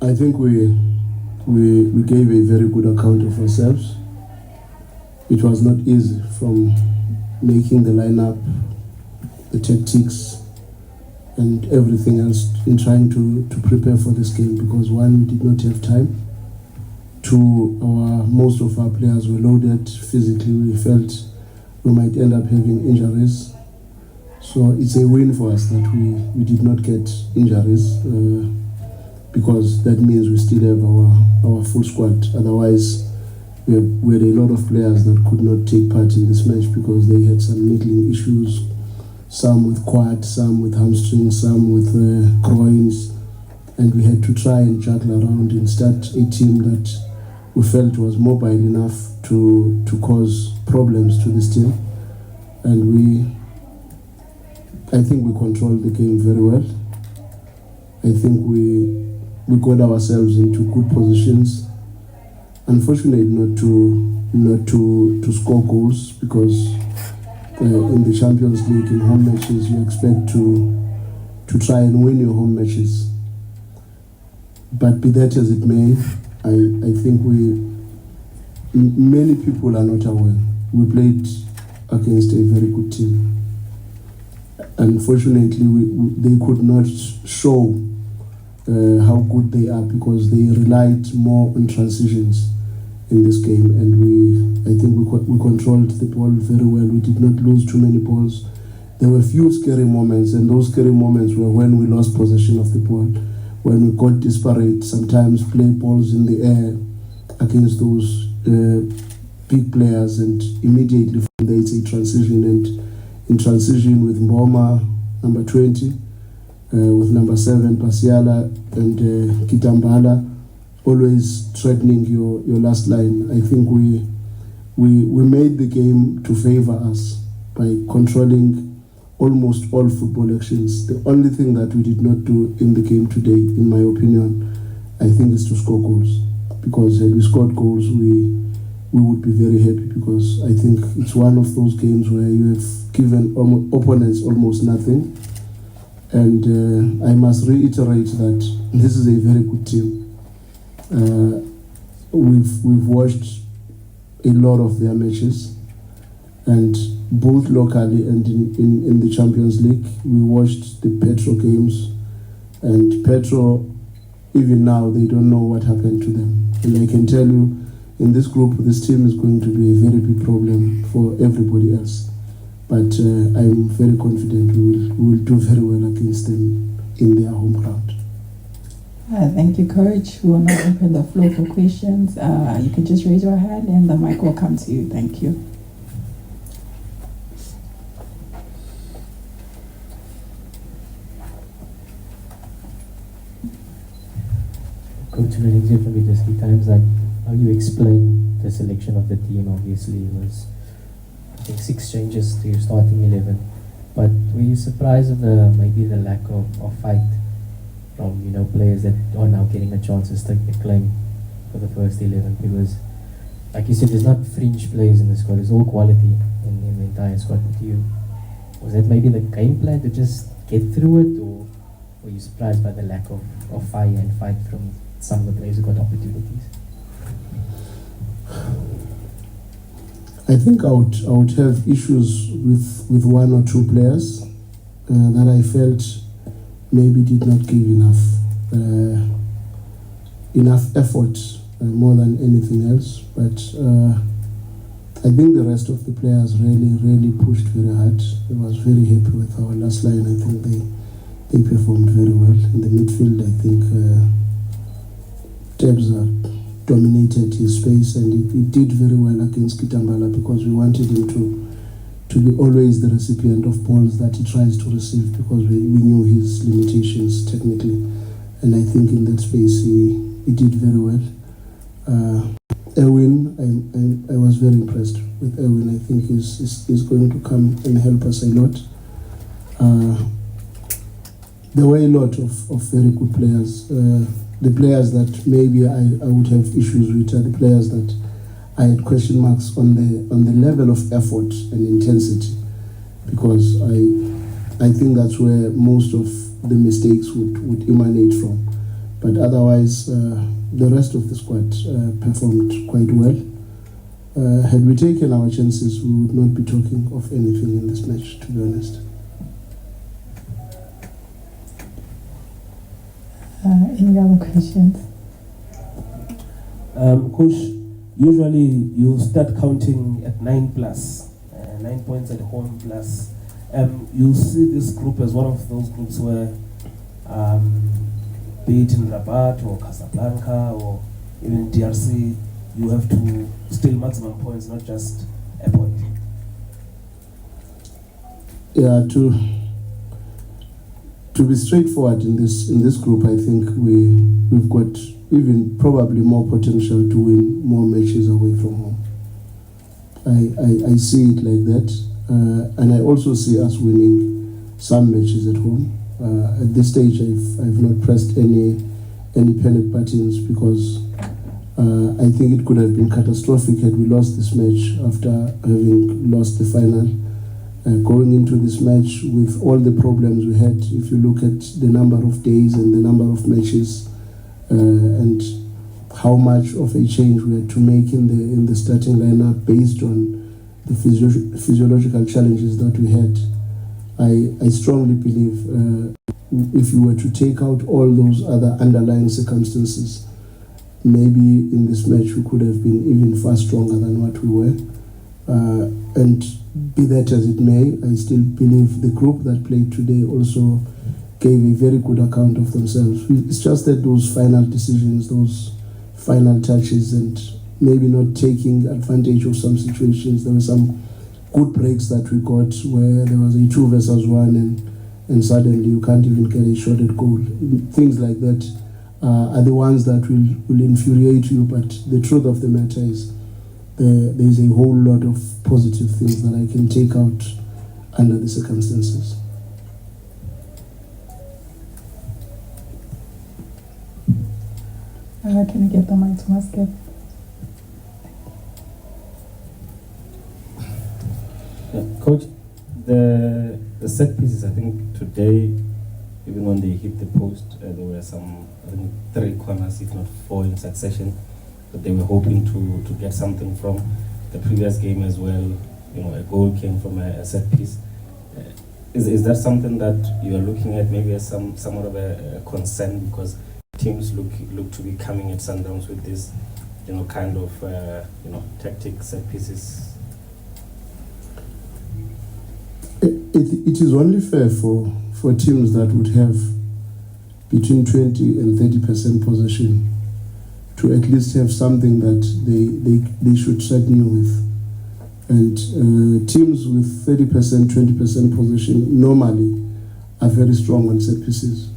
I think we gave a very good account of ourselves. It was not easy from making the lineup, the tactics, and everything else in trying to prepare for this game, because one, we did not have time. Two, most of our players were loaded physically. We felt we might end up having injuries. So it's a win for us that we did not get injuries, because that means we still have our full squad. Otherwise, we had a lot of players that could not take part in this match because they had some niggling issues, some with quad, some with hamstrings, some with groins, and we had to try and juggle around and start a team that we felt was mobile enough to cause problems to this team. And I think we controlled the game very well. I think we got ourselves into good positions. Unfortunately, not to score goals, because in the Champions League, in home matches, you expect to try and win your home matches. But be that as it may, I think many people are not aware. We played against a very good team. Unfortunately, they could not show how good they are, because they relied more on transitions in this game, and I think we controlled the ball very well. We did not lose too many balls. There were few scary moments, and those scary moments were when we lost possession of the ball, when we got desperate, sometimes play balls in the air against those big players, and immediately from there it's a transition, and in transition with Mboma, number 20, with number 7, Pasiala, and Kitambala, always threatening your last line. I think we made the game to favor us by controlling almost all football actions. The only thing that we did not do in the game today, in my opinion, I think is to score goals. Because had we scored goals, we would be very happy, because I think it's one of those games where you have given opponents almost nothing. And I must reiterate that this is a very good team. We've watched a lot of their matches, and both locally and in the Champions League. We watched the Petro games, and Petro, even now, they don't know what happened to them. And I can tell you, in this group, this team is going to be a very big problem for everybody else. But I'm very confident we will do very well against them in their home ground. Thank you, Coach. We will now open the floor for questions. You can just raise your hand and the mic will come to you. Thank you. Coach, Renixie from the Times, like how you explain the selection of the team, obviously was, I think, 6 changes to your starting 11. But were you surprised of maybe the lack of fight from players that are now getting a chance to stake the claim for the first 11? Because, like you said, there's not fringe players in the squad, it's all quality in the entire squad. But was that maybe the game plan to just get through it, or were you surprised by the lack of fire and fight from some of the players who got opportunities? I think I would have issues with 1 or 2 players that I felt maybe did not give enough effort, more than anything else. But I think the rest of the players really pushed very hard. I was very happy with our last line. I think they performed very well. In the midfield, I think Tebza dominated his space, and he did very well against Kitambala, because we wanted him to be always the recipient of balls that he tries to receive, because we knew his limitations technically. And I think in that space he did very well. Erwin, I was very impressed with Erwin. I think he's going to come and help us a lot. There were a lot of very good players. The players that maybe I would have issues with are the players that I had question marks on the level of effort and intensity, because I think that's where most of the mistakes would emanate from. But otherwise, the rest of the squad performed quite well. Had we taken our chances, we would not be talking of anything in this match, to be honest. Any other questions? Coach, usually you start counting at 9 plus, 9 points at home plus. You see this group as one of those groups where, be it in Rabat or Casablanca or even DRC, you have to steal maximum points, not just a point. Yeah, to be straightforward in this group, I think we've got even probably more potential to win more matches away from home. I see it like that, and I also see us winning some matches at home. At this stage, I've not pressed any panic buttons because I think it could have been catastrophic had we lost this match after having lost the final. Going into this match with all the problems we had, if you look at the number of days and the number of matches and how much of a change we had to make in the starting lineup based on the physiological challenges that we had, I strongly believe if you were to take out all those other underlying circumstances, maybe in this match we could have been even far stronger than what we were. And be that as it may, I still believe the group that played today also gave a very good account of themselves. It's just that those final decisions, those final touches, and maybe not taking advantage of some situations. There were some good breaks that we got where there was a 2 versus 1 and suddenly you can't even get a shot at goal. Things like that are the ones that will infuriate you, but the truth of the matter is there's a whole lot of positive things that I can take out under the circumstances. Can I get the mic to Maskep? Coach, the set pieces, I think today, even when they hit the post, there were some, I think, 3 corners, if not 4 in succession, that they were hoping to get something from. The previous game as well, you know, a goal came from a set piece. Is that something that you are looking at maybe as somewhat of a concern, because teams look to be coming at Sundowns with this, you know, kind of tactic set pieces? It is only fair for teams that would have between 20 and 30% possession to at least have something that they should start new with. And teams with 30%, 20% possession normally are very strong on set pieces.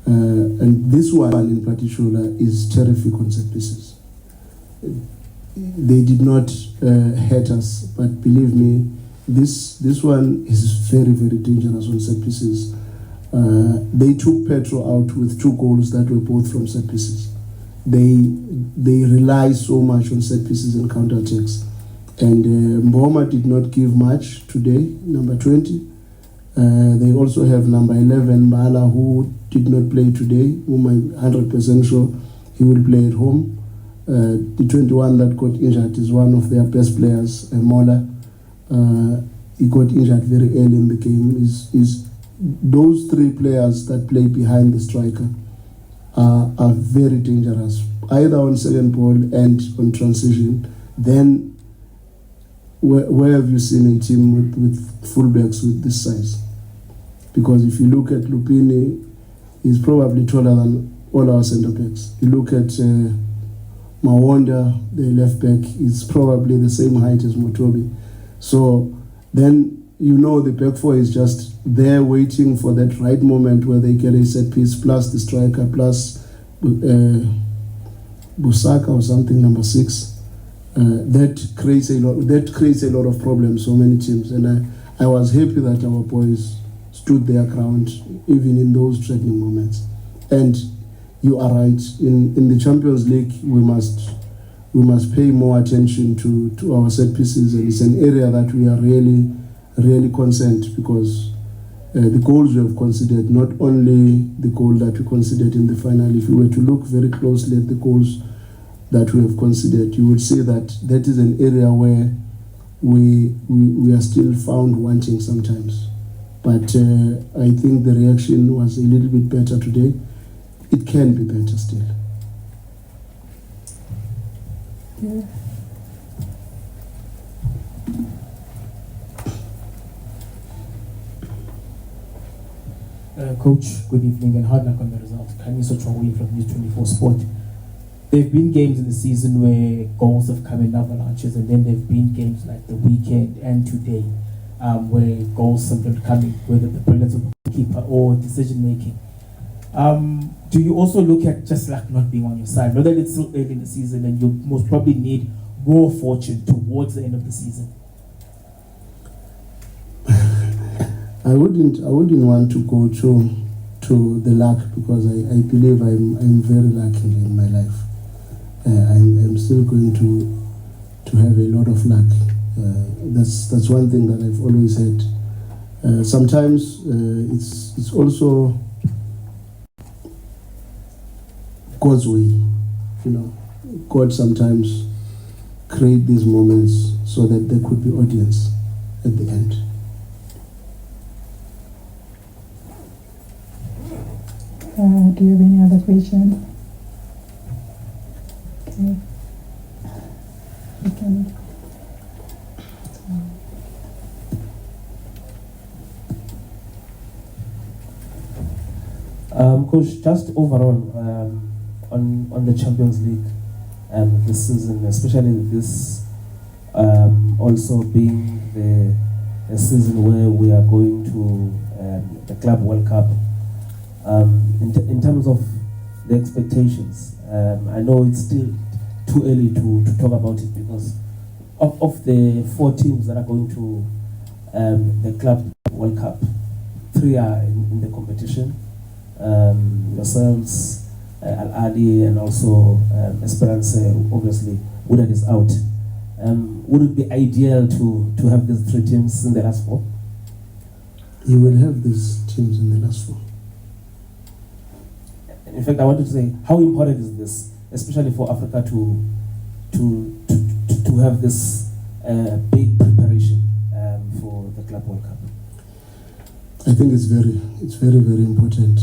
And this one in particular is terrific on set pieces. They did not hurt us, but believe me, this one is very, very dangerous on set pieces. They took Petro out with 2 goals that were both from set pieces. They rely so much on set pieces and counter-attacks. And Mboma did not give much today, number 20. They also have number 11, Bala, who did not play today, whom I'm 100% sure he will play at home. The 21 that got injured is one of their best players, Mola. He got injured very early in the game. Is those 3 players that play behind the striker are very dangerous, either on second ball and on transition. Then where have you seen a team with fullbacks with this size? Because if you look at Lupini, he's probably taller than all our centre backs. You look at Mawonda, the left back, is probably the same height as Motobi. So then you know the back four is just there waiting for that right moment where they get a set piece, plus the striker, plus Busaka or something, number 6. That creates a lot of problems for many teams, and I was happy that our boys stood their ground even in those threatening moments. And you are right, in the Champions League we must pay more attention to our set pieces, and it's an area that we are really concerned, because the goals we have considered, not only the goal that we considered in the final. If you were to look very closely at the goals that we have considered, you would see that that is an area where we are still found wanting sometimes. But I think the reaction was a little bit better today. It can be better still. Yeah. Coach, good evening and hard luck on the result. Kamiso Chongwe from News 24 Sport. There have been games in the season where goals have come in avalanches, and then there have been games like the weekend and today where goals have been coming, whether the brilliance of the keeper or decision making. Do you also look at just luck not being on your side? Know that it's still early in the season and you most probably need more fortune towards the end of the season. I wouldn't want to go to the luck, because I believe I'm very lucky in my life. I'm still going to have a lot of luck. That's one thing that I've always had. Sometimes it's also God's way. You know, God sometimes create these moments so that there could be audience at the end. Do you have any other questions? Okay. You can. Coach, just overall on the Champions League this season, especially this also being the season where we are going to the Club World Cup. In terms of the expectations, I know it's still too early to talk about it, because of the 4 teams that are going to the Club World Cup, 3 are in the competition. Yourselves, Al Ahly, and also Esperance, obviously, Wydad is out. Would it be ideal to have these 3 teams in the last 4? You will have these teams in the last 4. In fact, I wanted to say, how important is this, especially for Africa to have this big preparation for the Club World Cup? I think it's very, very important.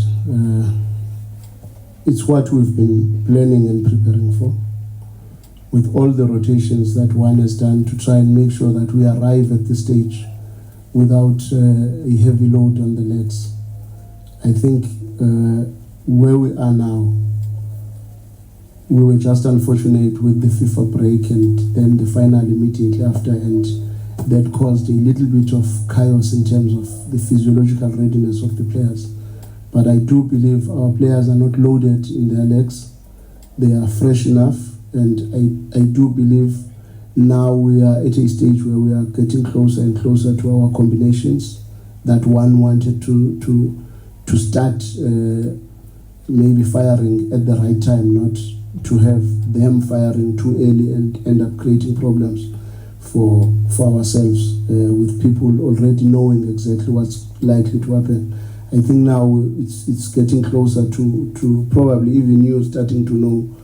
It's what we've been planning and preparing for, with all the rotations that one has done to try and make sure that we arrive at this stage without a heavy load on the legs. I think where we are now, we were just unfortunate with the FIFA break and then the final immediately after, and that caused a little bit of chaos in terms of the physiological readiness of the players. But I do believe our players are not loaded in their legs. They are fresh enough, and I do believe now we are at a stage where we are getting closer and closer to our combinations that one wanted to start maybe firing at the right time, not to have them firing too early and end up creating problems for ourselves, with people already knowing exactly what's likely to happen. I think now it's getting closer to probably even you starting to know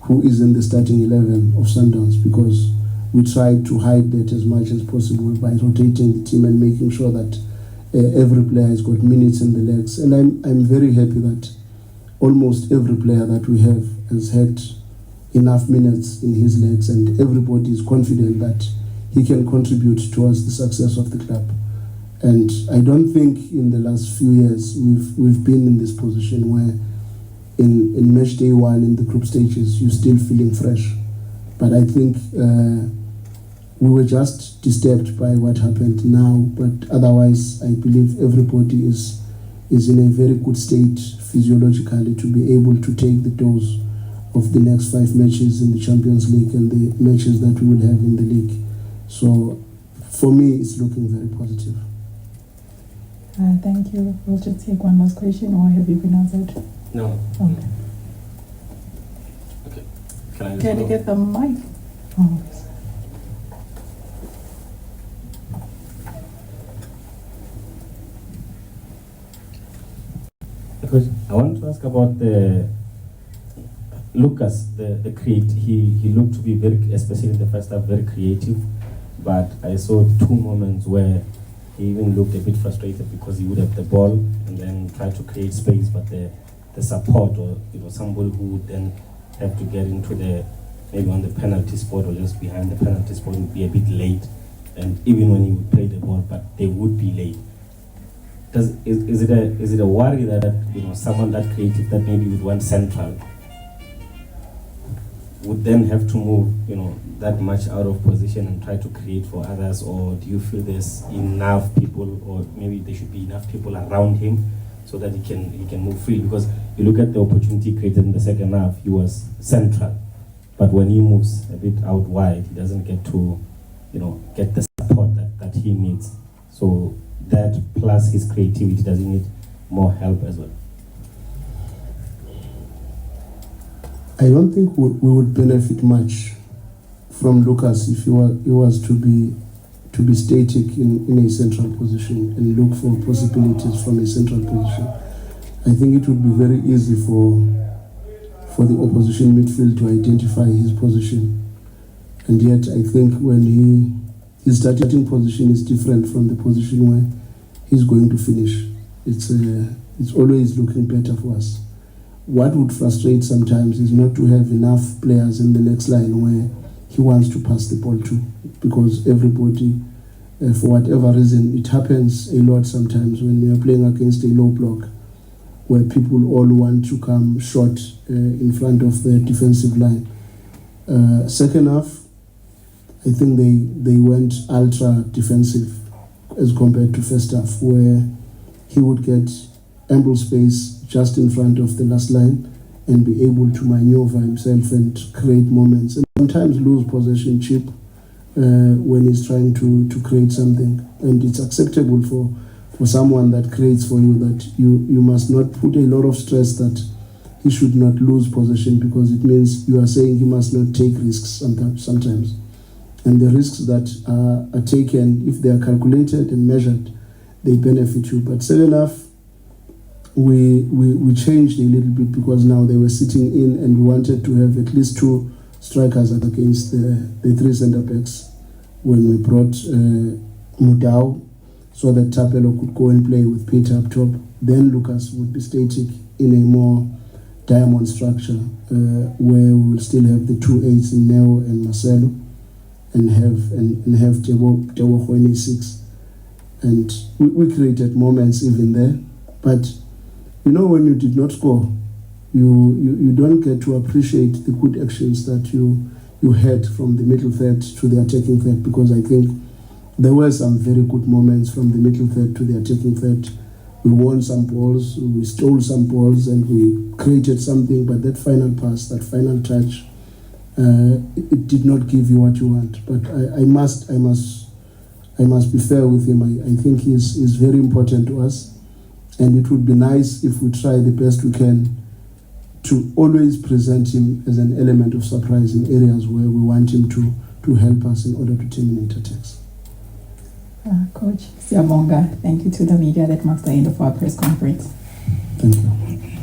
who is in the starting 11 of Sundowns, because we try to hide that as much as possible by rotating the team and making sure that every player has got minutes in the legs. And I'm very happy that almost every player that we have has had enough minutes in his legs, and everybody is confident that he can contribute towards the success of the club. And I don't think in the last few years we've been in this position where in match day 1 in the group stages you're still feeling fresh. But I think we were just disturbed by what happened now, but otherwise I believe everybody is in a very good state physiologically to be able to take the dose of the next 5 matches in the Champions League and the matches that we will have in the league. So for me, it's looking very positive. Thank you. We'll just take one last question, or have you been answered? No. Okay. Okay. Can I just Can you go? get the mic? Oh. Coach, I want to ask about the Lucas, the create. He looked to be very, especially in the first half, very creative. But I saw 2 moments where he even looked a bit frustrated because he would have the ball and then try to create space, but the support, or somebody who would then have to get into maybe on the penalty spot or just behind the penalty spot would be a bit late, and even when he would play the ball, but they would be late. Is it a worry that someone that creative that maybe would want central would then have to move that much out of position and try to create for others, or do you feel there's enough people, or maybe there should be enough people around him so that he can move free? Because you look at the opportunity created in the second half, he was central, but when he moves a bit out wide, he doesn't get to get the support that he needs. So that plus his creativity, does he need more help as well? I don't think we would benefit much from Lucas if he was to be static in a central position and look for possibilities from a central position. I think it would be very easy for the opposition midfield to identify his position. And yet I think when his starting position is different from the position where he's going to finish, it's always looking better for us. What would frustrate sometimes is not to have enough players in the next line where he wants to pass the ball to, because everybody, for whatever reason, it happens a lot sometimes when you are playing against a low block where people all want to come short in front of the defensive line. Second half, I think they went ultra defensive as compared to first half, where he would get ample space just in front of the last line and be able to maneuver himself and create moments, and sometimes lose possession cheap when he's trying to create something. And it's acceptable for someone that creates for you that you must not put a lot of stress that he should not lose possession, because it means you are saying he must not take risks sometimes. And the risks that are taken, if they are calculated and measured, they benefit you. But second half, we changed a little bit, because now they were sitting in and we wanted to have at least 2 strikers against the 3 centre backs when we brought Mudau, so that Tapelo could go and play with Peter up top. Then Lucas would be static in a more diamond structure where we will still have the 2 8s in Neo and Marcelo, and have Tebo in 6. And we created moments even there, but when you did not score, you don't get to appreciate the good actions that you had from the middle third to the attacking third, because I think there were some very good moments from the middle third to the attacking third. We won some balls, we stole some balls, and we created something, but that final pass, that final touch, it did not give you what you want. But I must be fair with him. I think he's very important to us. And it would be nice if we try the best we can to always present him as an element of surprise in areas where we want him to help us in order to terminate attacks. Coach Siyabonga, thank you to the media. That marks the end of our press conference. Thank you.